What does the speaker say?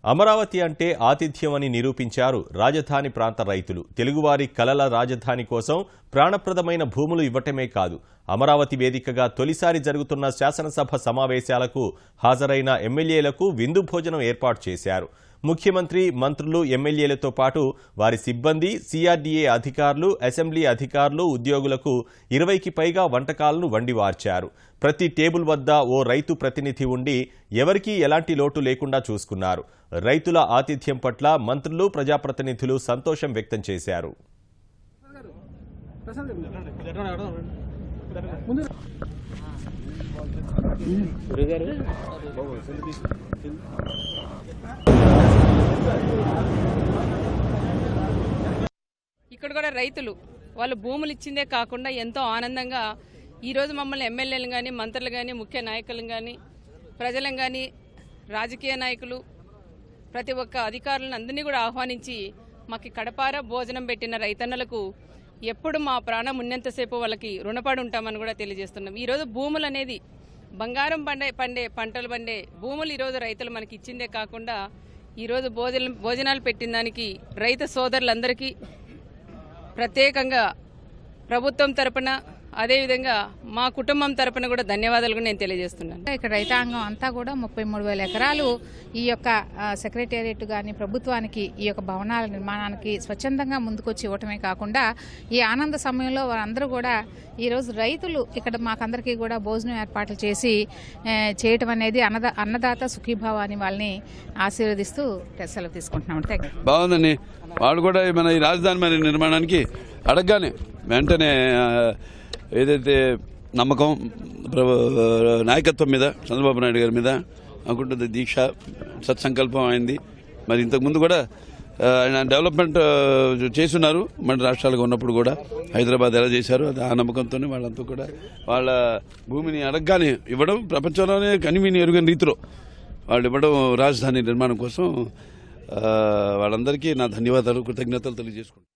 అమరావతి అంటే ఆతిథ్యం అని నిరూపించారు రాజధాని ప్రాంత రైతులు. తెలుగువారి కలల రాజధాని కోసం ప్రాణప్రదమైన భూములు ఇవ్వటమే కాదు, అమరావతి వేదికగా తొలిసారి జరుగుతున్న శాసనసభ సమావేశాలకు హాజరైన ఎమ్మెల్యేలకు విందు భోజనం ఏర్పాటు చేశారు. ముఖ్యమంత్రి, మంత్రులు, ఎమ్మెల్యేలతో పాటు వారి సిబ్బంది, సిఆర్డీఏ అధికారులు, అసెంబ్లీ అధికారులు, ఉద్యోగులకు 20కి పైగా వంటకాలను వండివార్చారు. ప్రతి టేబుల్ వద్ద ఓ రైతు ప్రతినిధి ఉండి ఎవరికీ ఎలాంటి లోటు లేకుండా చూసుకున్నారు. రైతుల ఆతిథ్యం పట్ల మంత్రులు, ప్రజాప్రతినిధులు సంతోషం వ్యక్తం చేశారు. ఇక్కడ కూడా రైతులు వాళ్ళు భూములు ఇచ్చిందే కాకుండా ఎంతో ఆనందంగా ఈరోజు మమ్మల్ని ఎమ్మెల్యేలు కానీ, మంత్రులు కానీ, ముఖ్య నాయకులు కానీ, ప్రజలను కానీ, రాజకీయ నాయకులు, ప్రతి ఒక్క అధికారులను అందరినీ కూడా ఆహ్వానించి మాకు కడపార భోజనం పెట్టిన రైతన్నలకు ఎప్పుడు మా ప్రాణం ఉన్నంతసేపు వాళ్ళకి రుణపడి ఉంటామని కూడా తెలియజేస్తున్నాం. ఈరోజు భూములు అనేది బంగారం పండే పంటలు పండే భూములు ఈరోజు రైతులు మనకి ఇచ్చిందే కాకుండా ఈరోజు భోజనాలు పెట్టిన దానికి రైతు సోదరులందరికీ ప్రత్యేకంగా ప్రభుత్వం తరపున, అదేవిధంగా మా కుటుంబం తరపున కూడా ధన్యవాదాలు నేను తెలియజేస్తున్నాను. ఇక్కడ రైతాంగం అంతా కూడా 33,000 ఎకరాలు ఈ యొక్క సెక్రటేరియట్ కానీ ప్రభుత్వానికి ఈ యొక్క భవనాల నిర్మాణానికి స్వచ్ఛందంగా ముందుకొచ్చి ఇవ్వటమే కాకుండా ఈ ఆనంద సమయంలో వారందరూ కూడా ఈరోజు రైతులు ఇక్కడ మాకందరికీ కూడా భోజనం ఏర్పాట్లు చేసి చేయటం అనేది అన్నదాత సుఖీభావ అని వాళ్ళని ఆశీర్వదిస్తూ సెలవు తీసుకుంటున్నాం. బాగుందండి. వాళ్ళు కూడా మన ఈ రాజధాని నిర్మాణానికి అడగగానే వెంటనే ఏదైతే నమ్మకం నాయకత్వం మీద, చంద్రబాబు నాయుడు గారి మీద అనుకుంటుంది దీక్ష, సత్సంకల్పం అయింది. మరి ఇంతకుముందు కూడా ఆయన డెవలప్మెంట్ చేస్తున్నారు. మన రాష్ట్రాలుగా ఉన్నప్పుడు కూడా హైదరాబాద్ ఎలా చేశారు, అది ఆ నమ్మకంతోనే వాళ్ళంతా కూడా వాళ్ళ భూమిని అడగగానే ఇవ్వడం, ప్రపంచంలోనే కనివిని ఎరుగని రీతిలో వాళ్ళు ఇవ్వడం రాజధాని నిర్మాణం కోసం వాళ్ళందరికీ నా ధన్యవాదాలు, కృతజ్ఞతలు తెలియజేసుకుంటాను.